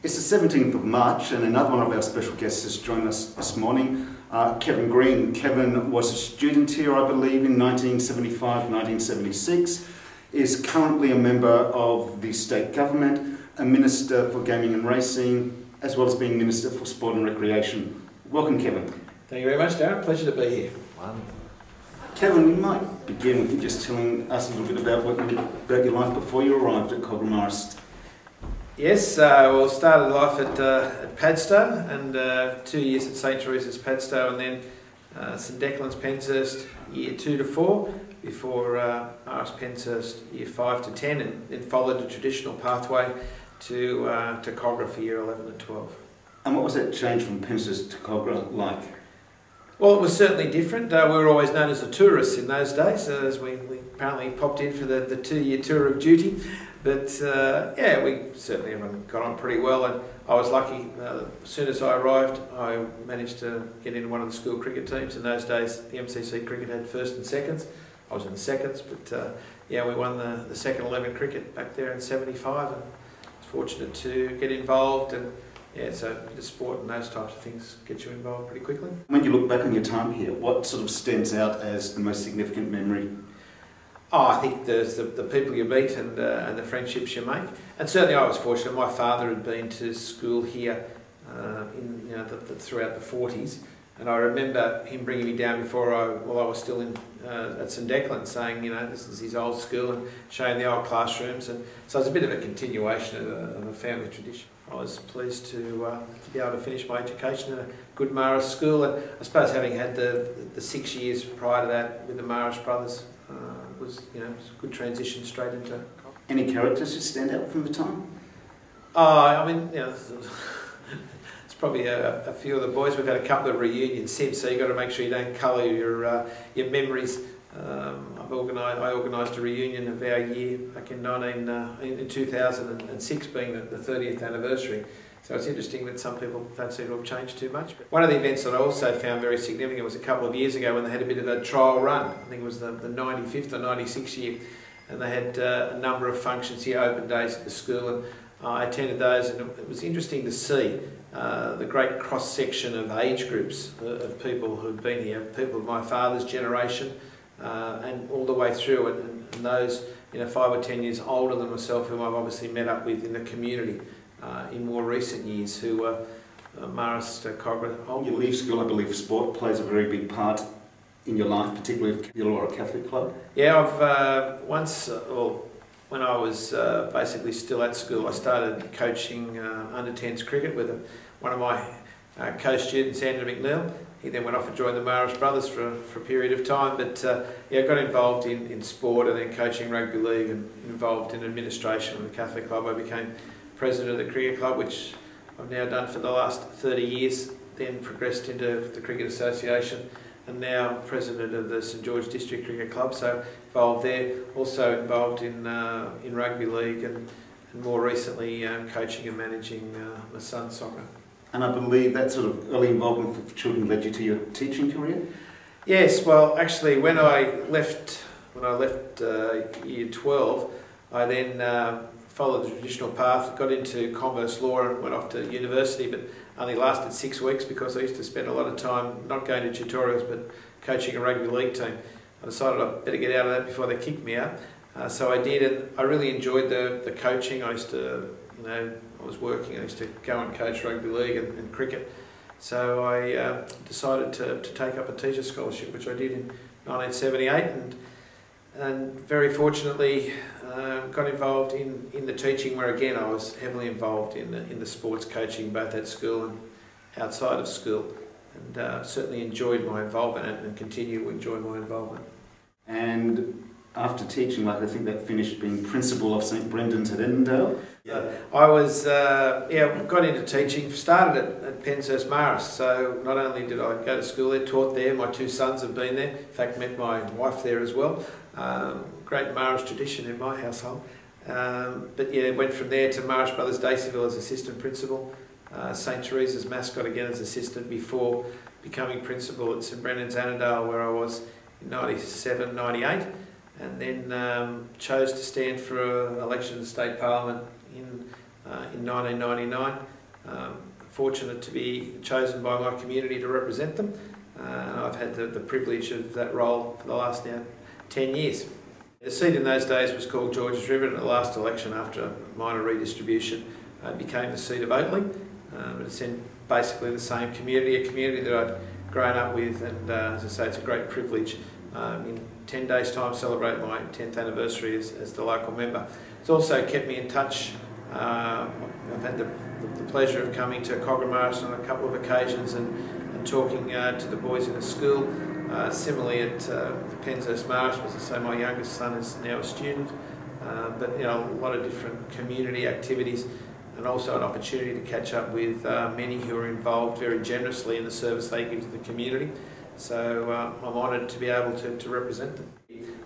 It's the 17th of March and another one of our special guests has joined us this morning, Kevin Greene. Kevin was a student here, I believe, in 1975, 1976, is currently a member of the state government, a Minister for Gaming and Racing, as well as being Minister for Sport and Recreation. Welcome, Kevin. Thank you very much, Darren. Pleasure to be here. Kevin, you might begin with you just telling us a little bit about your life before you arrived at Kogarah Marist. Yes, well, started life at Padstow and 2 years at St Teresa's Padstow, and then St Declan's Penshurst year 2 to 4 before Marist Penshurst year 5 to 10, and then followed the traditional pathway to Kogarah for year 11 and 12. And what was that change from Penshurst to Kogarah like? Well, it was certainly different. We were always known as the tourists in those days, as we apparently popped in for the 2-year tour of duty. But yeah, we certainly everyone got on pretty well, and I was lucky. As soon as I arrived, I managed to get in one of the school cricket teams. In those days, the MCC cricket had first and seconds. I was in the seconds, but yeah, we won the second 11 cricket back there in '75, and I was fortunate to get involved. And yeah, so the sport and those types of things get you involved pretty quickly. When you look back on your time here, what sort of stands out as the most significant memory? Oh, I think there's the people you meet and the friendships you make. And certainly I was fortunate. My father had been to school here throughout the 40s. And I remember him bringing me down before I was still in at St Declan, saying, you know, this is his old school, and showing the old classrooms. And so it's a bit of a continuation of a family tradition. I was pleased to be able to finish my education at a good Marist school. And I suppose having had the 6 years prior to that with the Marist brothers, was a good transition straight into. Any characters that stand out from the time? I mean, it's probably a few of the boys. We've had a couple of reunions since, so you've got to make sure you don't colour your memories. I organised a reunion of our year back in 2006, being the 30th anniversary. So it's interesting that some people don't seem to have changed too much. But one of the events that I also found very significant was a couple of years ago when they had a bit of a trial run. I think it was the 95th or 96th year, and they had a number of functions here, open days at the school, and I attended those, and it was interesting to see the great cross-section of age groups of people who'd been here, people of my father's generation, and all the way through, and those 5 or 10 years older than myself, whom I've obviously met up with in the community in more recent years, who were Marist Kogarah. You leave school, I believe sport plays a very big part in your life, particularly with the Illawarra Catholic Club. Yeah, I've when I was basically still at school, I started coaching under-10s cricket with one of my co-students, Andrew McNeil. He then went off and joined the Marist brothers for a period of time, but yeah, got involved in sport and then coaching rugby league, and involved in administration of the Catholic Club. I became president of the cricket club, which I've now done for the last 30 years, then progressed into the Cricket Association, and now president of the St George District Cricket Club, so involved there. Also involved in rugby league, and more recently coaching and managing my son's soccer. And I believe that sort of early involvement with children led you to your teaching career? Yes, well actually when I left year 12, I then followed the traditional path, got into commerce law and went off to university, but only lasted 6 weeks because I used to spend a lot of time not going to tutorials but coaching a rugby league team. I decided I'd better get out of that before they kicked me out. So I did, and I really enjoyed the coaching. I used to, I was working, I used to go and coach rugby league and cricket. So I decided to take up a teacher scholarship, which I did in 1978, and very fortunately got involved in the teaching, where again I was heavily involved in the sports coaching, both at school and outside of school, and certainly enjoyed my involvement and continue to enjoy my involvement. And after teaching, I think that finished being principal of St Brendan's at Edendale. Yeah, I was got into teaching. Started at Penshurst Marist. So not only did I go to school there, taught there. My 2 sons have been there. In fact, met my wife there as well. Great Marist tradition in my household. But yeah, went from there to Marist Brothers Daceyville as assistant principal. St Teresa's Mascot again as assistant, before becoming principal at St Brendan's Annandale, where I was in 97, 98. And then chose to stand for an election to State Parliament in in 1999. Fortunate to be chosen by my community to represent them. And I've had the privilege of that role for the last now 10 years. The seat in those days was called Georges River, and at the last election, after a minor redistribution, became the seat of Oatley. It's in basically the same community, a community that I'd grown up with, and as I say, it's a great privilege. In 10 days' time, celebrate my 10th anniversary as the local member. It's also kept me in touch. I've had the pleasure of coming to Kogarah Marist on a couple of occasions and talking to the boys in the school. Similarly at Penshurst Marist, as I say, my youngest son is now a student. But you know, a lot of different community activities, and also an opportunity to catch up with many who are involved very generously in the service they give to the community. So I'm honoured to be able to represent them.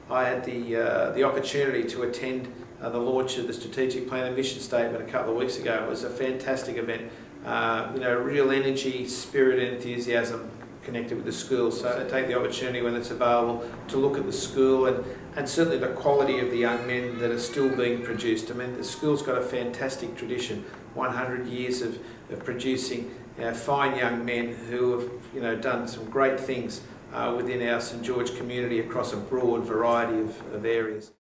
I had the opportunity to attend the launch of the Strategic Plan and Mission Statement a couple of weeks ago. It was a fantastic event. You know, real energy, spirit and enthusiasm connected with the school. So I take the opportunity when it's available to look at the school and certainly the quality of the young men that are still being produced. I mean, the school's got a fantastic tradition, 100 years of producing fine young men who have done some great things within our St George community across a broad variety of areas.